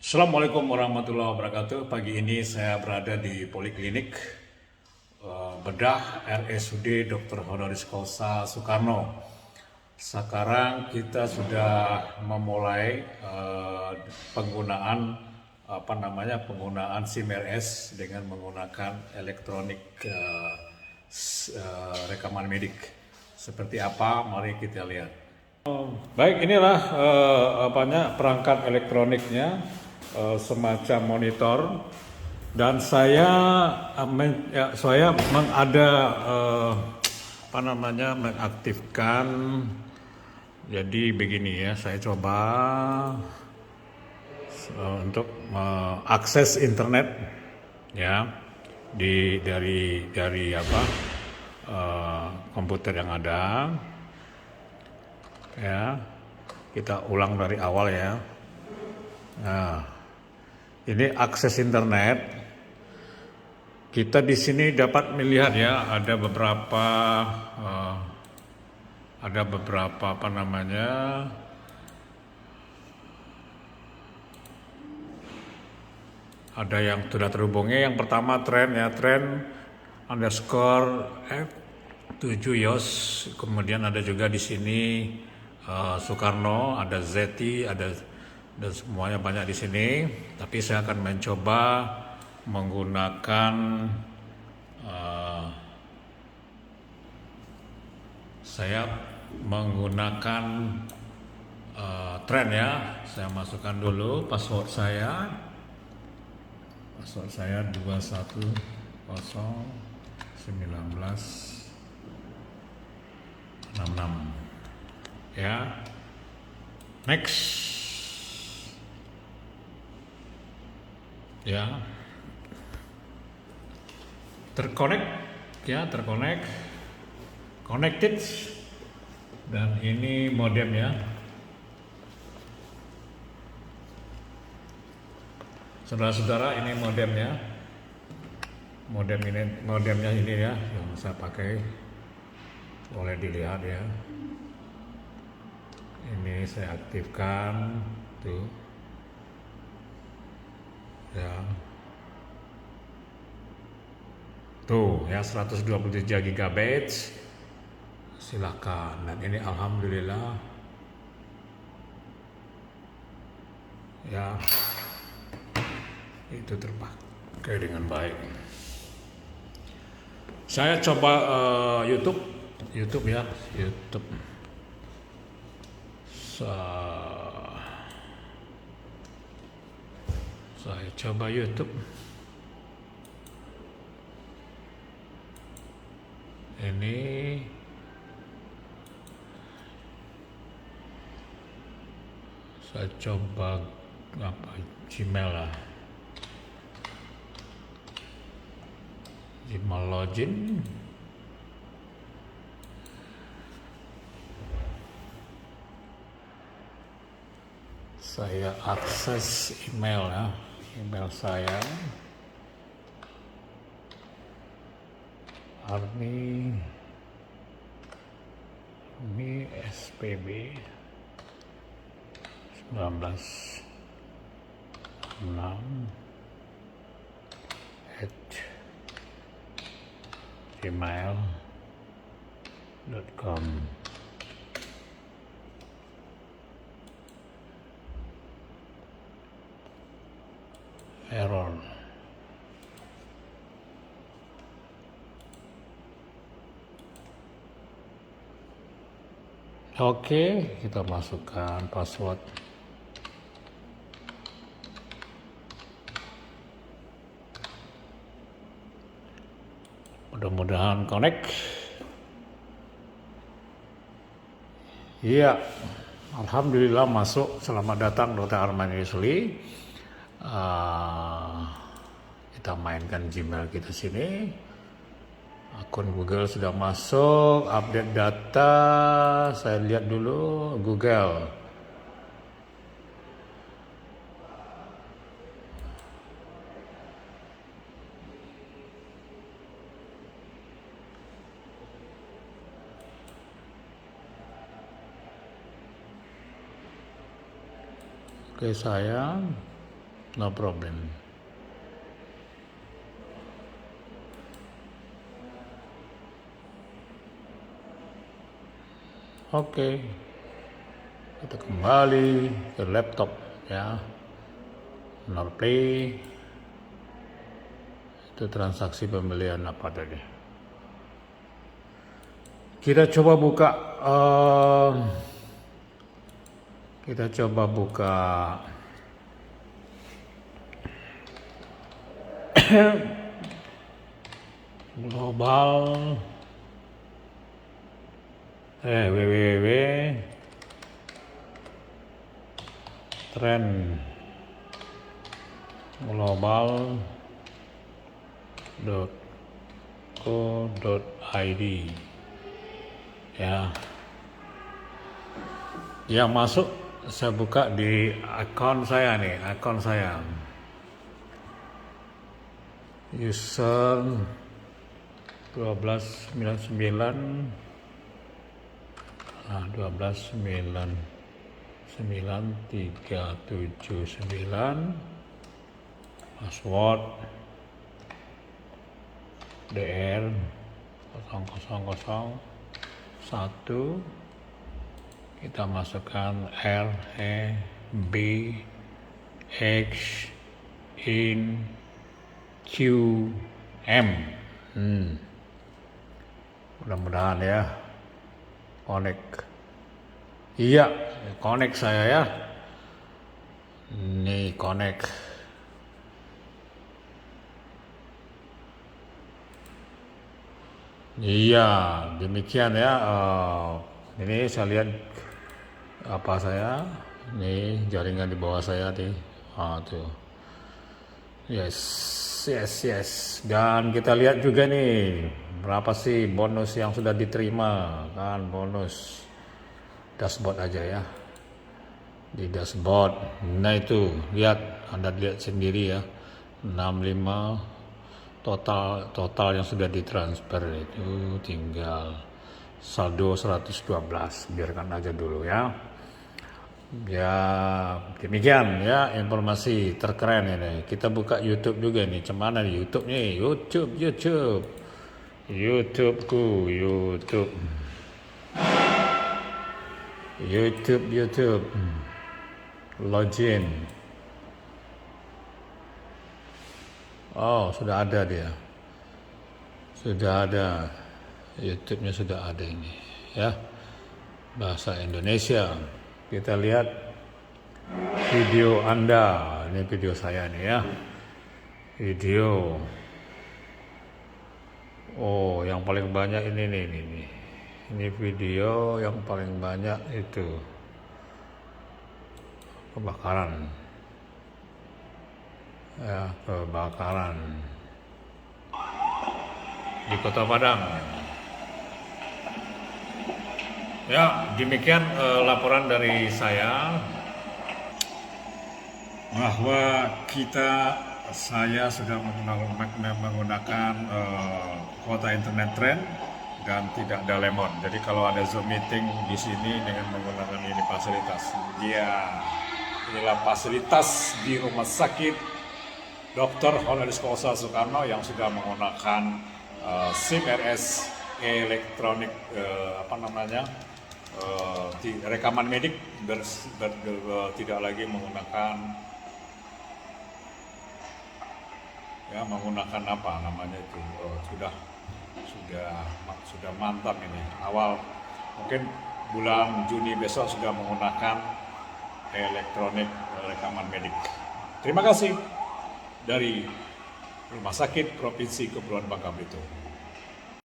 Assalamualaikum warahmatullahi wabarakatuh. Pagi ini saya berada di Poliklinik Bedah RSUD Dr. Honoris Causa Soekarno. Sekarang kita sudah memulai penggunaan penggunaan SIM RS dengan menggunakan elektronik rekaman medik. Seperti apa? Mari kita lihat. Baik, inilah perangkat elektroniknya, semacam monitor, dan saya mengaktifkan. Jadi begini ya, saya coba untuk mengakses internet ya dari komputer yang ada. Ya, kita ulang dari awal ya. Nah, ini akses internet. Kita di sini dapat melihat ya, ada beberapa ada yang sudah terhubungnya. Yang pertama tren underscore F7 yos. Kemudian ada juga di sini Soekarno, ada Zeti, dan semuanya banyak di sini. Tapi saya akan mencoba menggunakan tren ya. Saya masukkan dulu password saya. Password saya 2101966 ya. Next ya. Terconnect connected, dan ini modem ya. Saudara-saudara, ini modemnya. Modemnya ini ya yang saya pakai. Boleh dilihat ya. Ini saya aktifkan tuh. Ya. Tuh ya, 127 GB. Silakan. Dan ini alhamdulillah ya, itu terpakai dengan baik. Saya coba YouTube ya, YouTube. Saya coba YouTube. Ini saya coba Gmail lah. Gmail login. Saya akses email ya. Email saya Arni SPB 1966@gmail.com. Error. Oke, kita masukkan password. Mudah-mudahan connect. Iya, alhamdulillah masuk. Selamat datang Dr. Arman Yusli. Kita mainkan Gmail kita sini. Akun Google sudah masuk. Update data, saya lihat dulu Google. Oke sayang. no problem. Oke, kita kembali ke laptop ya. Play. Itu transaksi pembelian apa tadi? Kita coba buka global www trend global.co.id ya. Yang masuk saya buka di akun saya nih, user 1299 1299379, password DR 0001, kita masukkan REBXINQM. Mudah-mudahan ya connect. Iya, connect saya ya. Ini connect. Iya, demikian ya. Ini saya lihat apa saya. Ini jaringan di bawah saya nih. Tuh. Yes. Dan kita lihat juga nih berapa sih bonus yang sudah diterima kan, bonus dashboard aja ya. Di dashboard. Nah itu, Anda lihat sendiri ya. 65 total yang sudah ditransfer itu tinggal saldo 112. Biarkan aja dulu ya. Ya demikian ya informasi terkeren ini. Kita buka YouTube juga nih. Cemana nih YouTube nih? YouTube. Login. Oh, sudah ada dia. Sudah ada. YouTube-nya sudah ada ini ya. Bahasa Indonesia. Kita lihat video Anda. Ini video saya nih ya. Video. Oh, yang paling banyak ini nih. Ini video yang paling banyak itu kebakaran. Ya, kebakaran di Kota Padang. Ya, demikian laporan dari saya bahwa saya sudah menggunakan kuota internet trend dan tidak ada lemon. Jadi kalau ada Zoom meeting di sini dengan menggunakan ini fasilitas. Ya, inilah fasilitas di Rumah Sakit Dr. Honoris Causa Soekarno yang sudah menggunakan SIM RS elektronik rekaman medik tidak lagi menggunakan apa namanya itu sudah mantap ini. Awal mungkin bulan Juni besok sudah menggunakan elektronik rekaman medik. Terima kasih dari Rumah Sakit Provinsi Kepulauan Bangka Belitung.